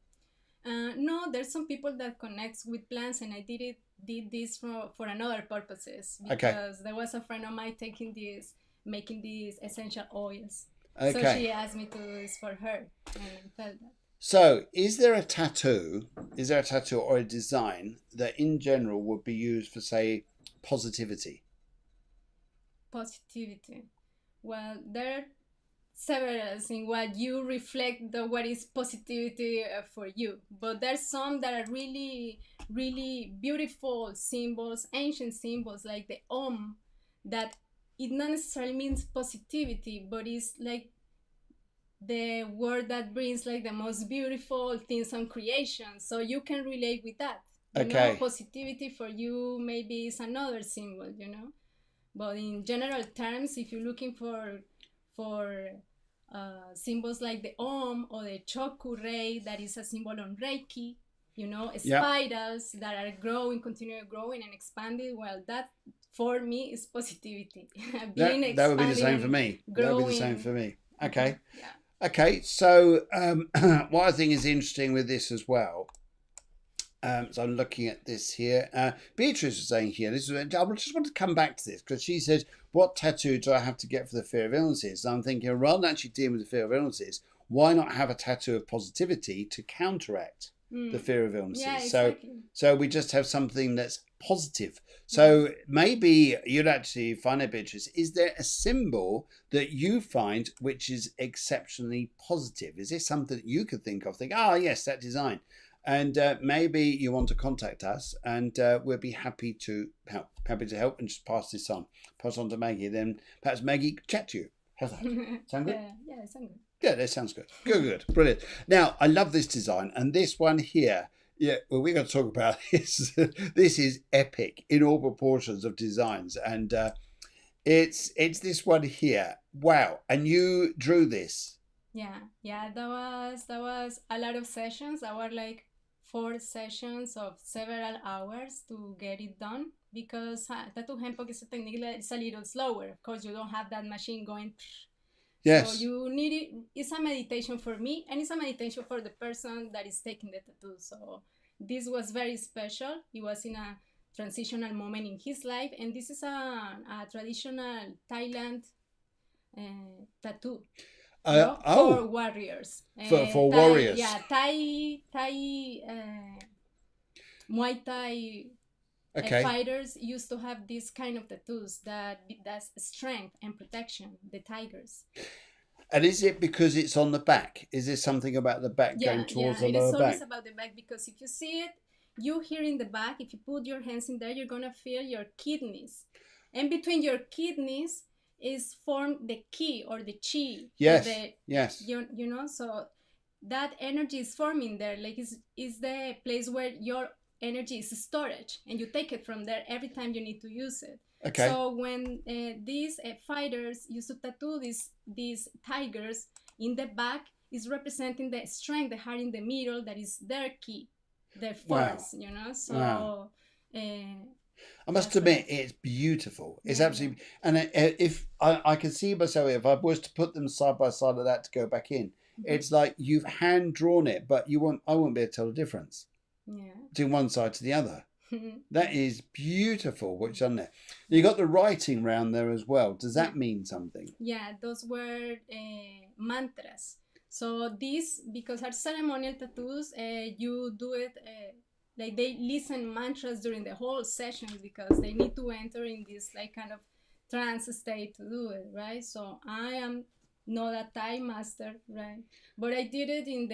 No, there's some people that connects with plants, and I did this for another purposes, because there was a friend of mine making these essential oils. Okay. So she asked me to do this for her, and I felt that. So, is there a tattoo or a design that in general would be used for, say, positivity? Positivity. Well, there are several in what you reflect what is positivity for you, but there's some that are really, really beautiful symbols, ancient symbols like the that it not necessarily means positivity, but it's like the word that brings like the most beautiful things on creation, so you can relate with that. Positivity for you maybe is another symbol, but in general terms, if you're looking for symbols like the or the choku ray, that is a symbol on Reiki, spirals that are continue growing and expanding, well, that for me is positivity. That would be the same for me. That would be the same for me. Okay. Yeah. Okay, so what I think is interesting with this as well, so I'm looking at this here. Beatrice was saying here, I just want to come back to this, because she said, what tattoo do I have to get for the fear of illnesses? And I'm thinking, rather than actually dealing with the fear of illnesses, why not have a tattoo of positivity to counteract the fear of illnesses? Yeah, exactly. So we just have something that's positive. So maybe you'd actually find it, Beatrice, is there a symbol that you find which is exceptionally positive? Is this something that you could think of? Yes, that design. And maybe you want to contact us, and we'll be happy to help and just pass on to Maggie. Then perhaps Maggie could chat to you. How's that? Sound good? Yeah, it sounds good. Yeah, that sounds good. Good. Brilliant. Now, I love this design, and this one here. Yeah, well, we're going to talk about this. This is epic in all proportions of designs, and it's this one here. Wow! And you drew this. Yeah. That was a lot of sessions. There were like 4 sessions of several hours to get it done, because tattoo hempok is a technique that is a little slower. Of course, you don't have that machine going. Yes. So you need it. It's a meditation for me, and it's a meditation for the person that is taking the tattoo. So this was very special. It was in a transitional moment in his life, and this is a traditional Thailand tattoo. For warriors. For warriors. Yeah, Thai Muay Thai fighters used to have this kind of tattoos that's strength and protection, the tigers. And is it because it's on the back? Is there something about the back going towards the lower back? It is always about the back, because if you see it, you here in the back, if you put your hands in there, you're going to feel your kidneys. And between your kidneys is formed the ki or the chi. Yes. Yes. So that energy is forming there. Like is the place where your energy is storage, and you take it from there every time you need to use it. Okay. So when these fighters used to tattoo these tigers in the back, is representing the strength, the heart in the middle, that is their ki, their force. Wow. So. Wow. I must admit, it's beautiful. It's absolutely, and if I can see myself, if I was to put them side by side of that to go back in, it's like you've hand drawn it, but I won't be able to tell the difference. Yeah. Between one side to the other. That is beautiful what's done there. You got the writing round there as well. Does that mean something? Yeah, those were mantras. So this, because our ceremonial tattoos, you do it. Like they listen mantras during the whole session, because they need to enter in this like kind of trance state to do it, right? So I am not a Thai master, right? But I did it in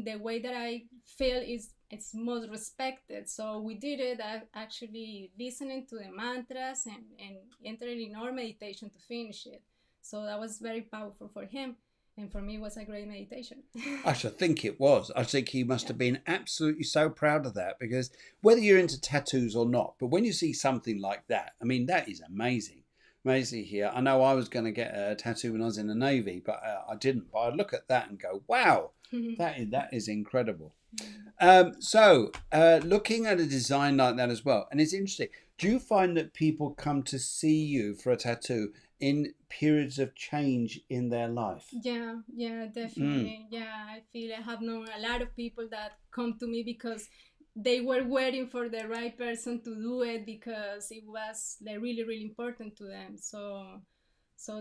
the way that I feel is it's most respected. So we did it actually listening to the mantras and entering in our meditation to finish it. So that was very powerful for him. And for me, it was a great meditation. I should think it was. I think he must have been absolutely so proud of that, because whether you're into tattoos or not, but when you see something like that, I mean, that is amazing. Amazing here. I know I was going to get a tattoo when I was in the Navy, but I didn't. But I look at that and go, wow, that is incredible. So looking at a design like that as well, and it's interesting. Do you find that people come to see you for a tattoo in periods of change in their life? Yeah, definitely. Yeah, I feel I have known a lot of people that come to me because they were waiting for the right person to do it, because it was like really, really important to them. So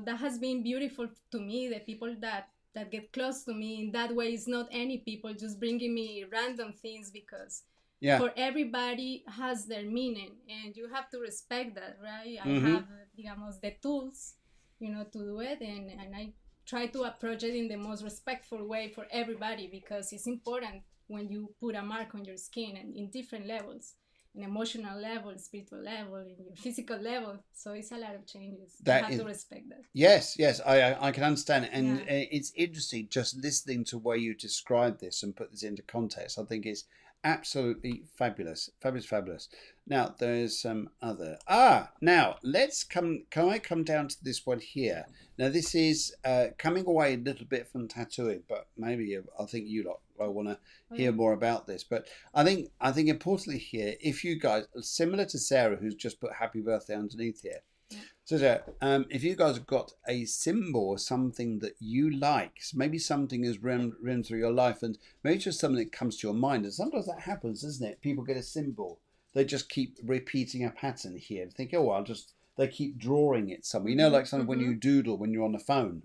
that has been beautiful to me. The people that get close to me in that way, is not any people just bringing me random things, because for everybody has their meaning, and you have to respect that, right? I have, digamos, the tools, to do it, and I try to approach it in the most respectful way for everybody, because it's important when you put a mark on your skin, and in different levels, an emotional level, spiritual level, in your physical level. So it's a lot of changes. You have to respect that. Yes, I can understand it. And it's interesting just listening to the way you describe this and put this into context. I think it's absolutely fabulous. Fabulous. Now there's some other now let's can I come down to this one here. Now this is coming away a little bit from tattooing, but maybe I think you lot I want to hear more about this. But I think importantly here, if you guys, similar to Sarah who's just put happy birthday underneath here, so if you guys have got a symbol or something that you like, maybe something has run through your life, and maybe just something that comes to your mind, and sometimes that happens, doesn't it? People get a symbol, they just keep repeating a pattern here and think, oh well, they keep drawing it somewhere, like something when you doodle when you're on the phone.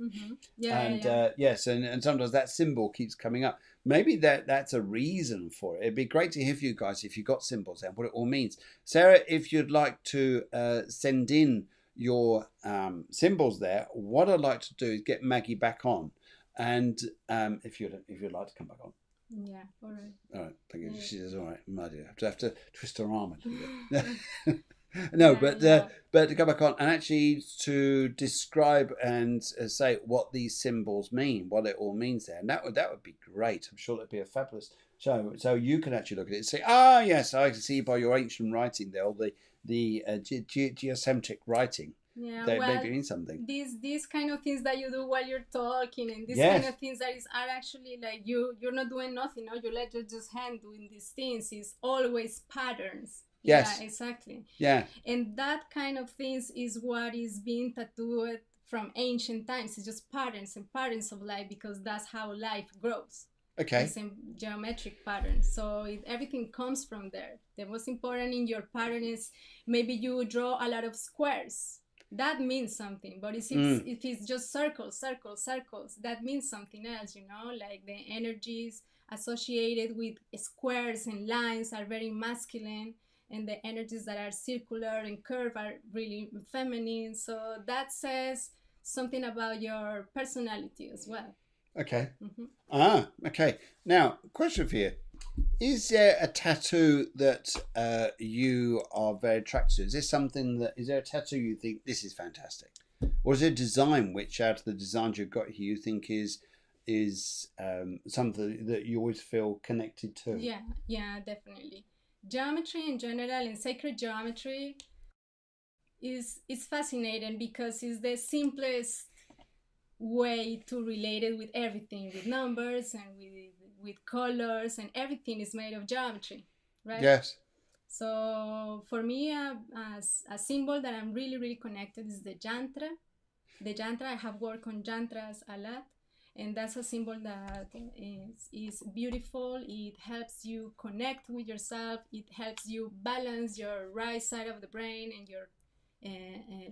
Yes, and sometimes that symbol keeps coming up. Maybe that's a reason for it. It'd be great to hear from you guys if you've got symbols and what it all means. Sarah, if you'd like to send in your symbols there, what I'd like to do is get Maggie back on, and if you'd like to come back on. Yeah, all right. Thank you. She says, all right, my dear. I have to twist her arm a little bit. No, but to go back on and actually to describe and say what these symbols mean, what it all means there, and that would be great. I'm sure it'd be a fabulous show. So you can actually look at it and say, yes, I can see by your ancient writing there, or the geosemitic writing. Yeah, that maybe means something. These kind of things that you do while you're talking, and these kind of things are actually like you're not doing nothing. No, you let your just hand doing these things. It's always patterns. Yes. Yeah, exactly. Yeah. And that kind of things is what is being tattooed from ancient times. It's just patterns and patterns of life, because that's how life grows. Okay. It's in geometric patterns. So everything comes from there. The most important in your pattern is maybe you draw a lot of squares. That means something. But if it's just circles, that means something else, like the energies associated with squares and lines are very masculine, and the energies that are circular and curved are really feminine. So that says something about your personality as well. Okay. Okay. Now, question for you. Is there a tattoo that you are very attracted to? Is there a tattoo you think this is fantastic? Or is there a design which, out of the designs you've got here, you think is something that you always feel connected to? Yeah, definitely. Geometry in general, and sacred geometry is fascinating, because it's the simplest way to relate it with everything, with numbers and with colors, and everything is made of geometry, right? Yes. So for me, as a symbol that I'm really, really connected is the jantra. The jantra, I have worked on jantras a lot. And that's a symbol that is beautiful. It helps you connect with yourself. It helps you balance your right side of the brain and your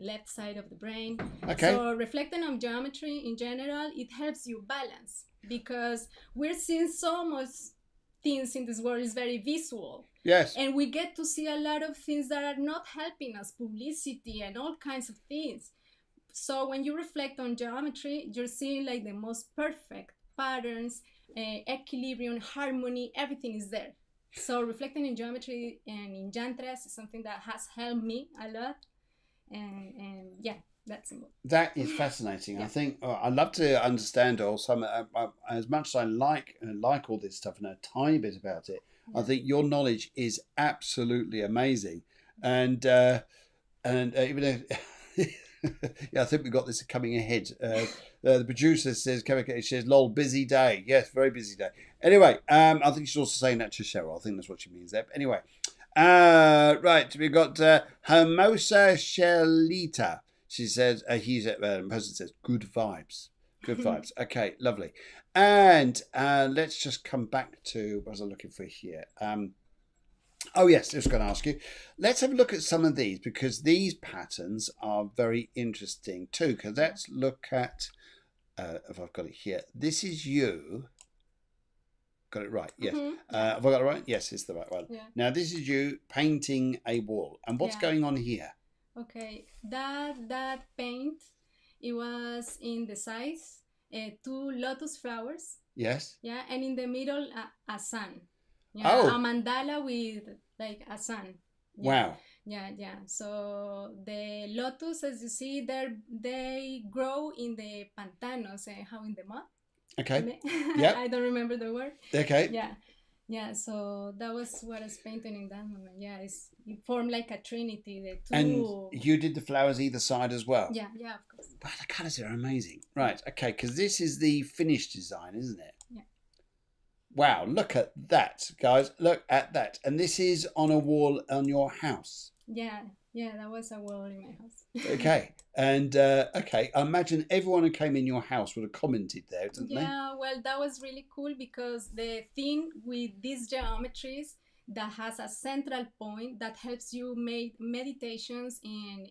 left side of the brain. Okay. So reflecting on geometry in general, it helps you balance, because we're seeing so much things in this world is very visual. Yes. And we get to see a lot of things that are not helping us, publicity and all kinds of things. So when you reflect on geometry, you're seeing like the most perfect patterns, equilibrium, harmony, everything is there. So reflecting in geometry and in yantras is something that has helped me a lot. And yeah, that's it. That is fascinating. Yeah. I think I'd love to understand also as much as I like all this stuff and a tiny bit about it. Yeah. I think your knowledge is absolutely amazing, and even though yeah, I think we've got this coming ahead. The producer says, she says, lol, busy day. Yes, very busy day. Anyway, I think she's also saying that to Cheryl. I think that's what she means there. But anyway, right, we've got Hermosa Shelita. She says, person says, good vibes. Good vibes. Okay, lovely. And let's just come back to what was I looking for here? Oh, yes, I was going to ask you. Let's have a look at some of these because these patterns are very interesting too. Because let's look at, if I've got it here, this is you. Got it right, yes. Have I got it right? Yes, it's the right one. Yeah. Now, this is you painting a wall. And what's going on here? Okay, that paint, it was in the size, 2 lotus flowers. Yes. Yeah, and in the middle, a sun. Yeah, oh. A mandala with like a sun. Yeah. Wow. Yeah. So the lotus, as you see, they grow in the pantanos, how in the mud. Okay. Yeah. I don't remember the word. Okay. Yeah. So that was what I was painting in that moment. Yeah, it formed like a trinity. The two. And you did the flowers either side as well. Yeah, of course. Wow, the colours are amazing. Right. Okay, because this is the finished design, isn't it? Yeah. Wow, look at that, guys. Look at that. And this is on a wall on your house. Yeah, that was a wall in my house. Okay. And, I imagine everyone who came in your house would have commented there, didn't they? Yeah, well, that was really cool because the thing with these geometries that has a central point that helps you make meditations in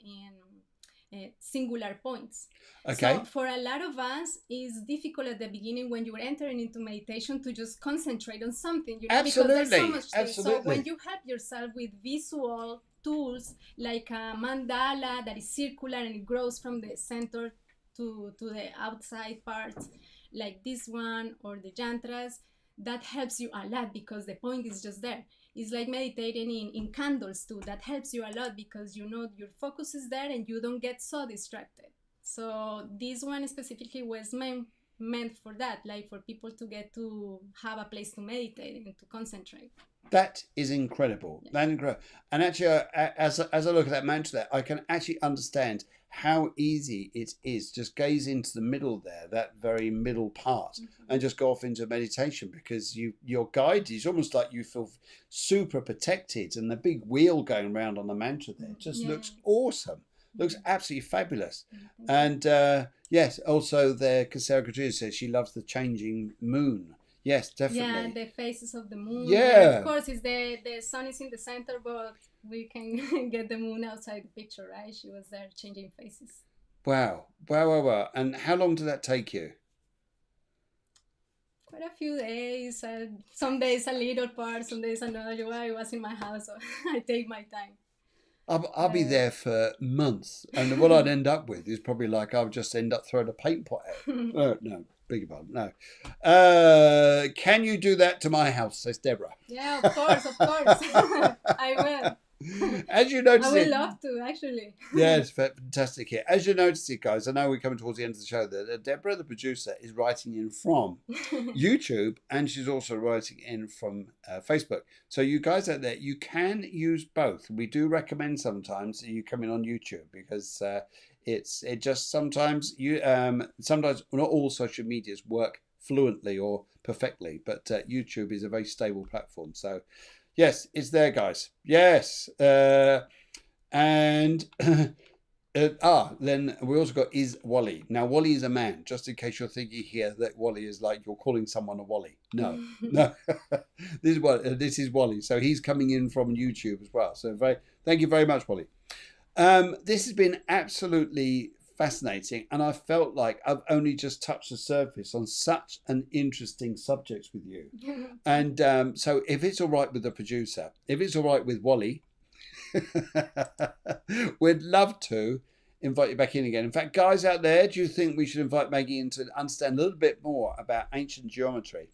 singular points. Okay. So for a lot of us, it's difficult at the beginning when you're entering into meditation to just concentrate on something, Absolutely. Because there's so much things. Absolutely. So when you help yourself with visual tools like a mandala that is circular and it grows from the center to the outside parts, like this one, or the yantras, that helps you a lot because the point is just there. It's like meditating in candles too. That helps you a lot because you know your focus is there and you don't get so distracted. So this one specifically was meant for that, like for people to get to have a place to meditate and to concentrate. That is incredible. Yeah. And actually, as I look at that mantra there, I can actually understand how easy it is. Just gaze into the middle there, that very middle part, and just go off into meditation because you're guided. It's almost like you feel super protected, and the big wheel going around on the mantra there just looks awesome. Looks absolutely fabulous. And yes, also there, Casera Kadria says she loves the changing moon. Yes, definitely. Yeah, the phases of the moon. Yeah. And of course, the sun is in the center, but we can get the moon outside the picture, right? She was there changing phases. Wow. And how long did that take you? Quite a few days. Some days a little part, some days another. I was in my house, so I take my time. I'll be there for months, and what I'd end up with is probably like I would just end up throwing a paint pot at it. No, beg your pardon, no. Can you do that to my house, says Deborah? Yeah, of course. I will. As you notice, I would love to, actually. Yeah, it's fantastic here. As you notice it, guys, I know we're coming towards the end of the show. That Deborah, the producer, is writing in from YouTube, and she's also writing in from Facebook. So you guys out there, you can use both. We do recommend sometimes you come in on YouTube because it just sometimes sometimes not all social medias work fluently or perfectly, but YouTube is a very stable platform. So. Yes, it's there, guys. Yes. And then we also got is Wally. Now, Wally is a man, just in case you're thinking here that Wally is like you're calling someone a Wally. No. This is Wally. So he's coming in from YouTube as well. So thank you very much, Wally. This has been absolutely fascinating, and I felt like I've only just touched the surface on such an interesting subject with you. And so if it's all right with the producer, if it's all right with Wally, we'd love to invite you back in again. In fact, guys out there, do you think we should invite Maggie in to understand a little bit more about ancient geometry?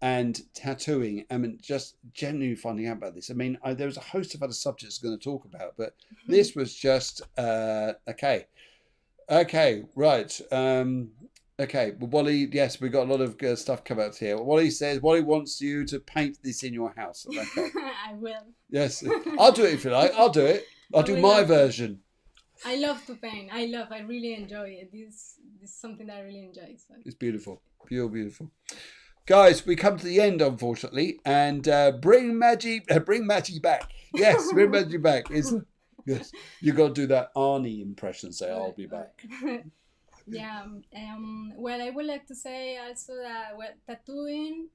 and tattooing. I mean, just genuinely finding out about this. I mean, there was a host of other subjects I'm going to talk about, but this was just okay. Okay, right. Okay, but Wally, yes, we've got a lot of stuff come out here. Wally says Wally wants you to paint this in your house. Okay. I will. Yes, I'll do it if you like. I'll do it. I'll do my version. I love to paint. I really enjoy it. This is something that I really enjoy. So. It's beautiful. Beautiful. Guys, we come to the end, unfortunately, and bring Magi back. Yes, bring Magi back. Yes, you got to do that Arnie impression. Say, I'll be back. Yeah. Well, I would like to say also that tattooing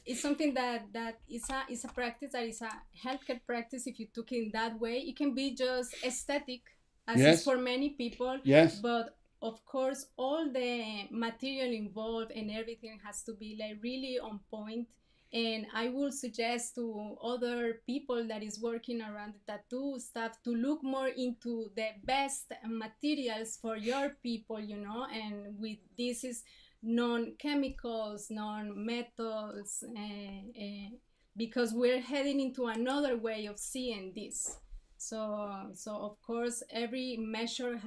is something that is a practice that is a healthcare practice. If you took it in that way, it can be just aesthetic, as is for many people. Yes. But of course, all the material involved and everything has to be like really on point. And I would suggest to other people that is working around the tattoo stuff to look more into the best materials for your people, you know, and with this is non-chemicals, non-metals, because we're heading into another way of seeing this. So of course, every measure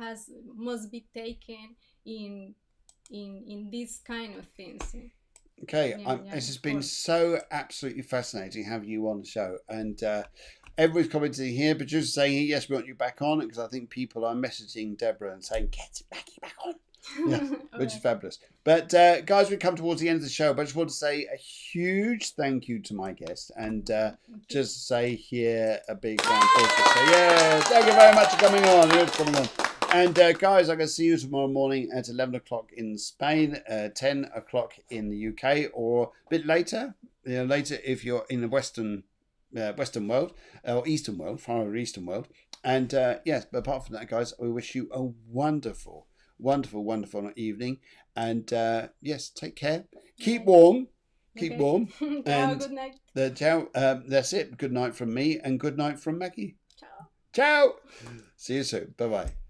must be taken in these kind of things. Okay, this has been so absolutely fascinating having you on the show, and everybody's commenting here. Producer's saying yes, we want you back on, because I think people are messaging Deborah and saying get Maggie back on. Yeah, which is fabulous. But guys, we come towards the end of the show, but I just want to say a huge thank you to my guest, and just say here a big round of applause. So, yeah, thank you very much for coming on. And guys, I'm going to see you tomorrow morning at 11 o'clock in Spain, 10 o'clock in the UK, or a bit later. Later if you're in the Western world, or Eastern world, far Eastern world. And yes, but apart from that, guys, we wish you a wonderful evening. And yes, take care. Keep warm. Keep warm. And good night. That's it. Good night from me, and good night from Maggie. Ciao. Ciao. See you soon. Bye-bye.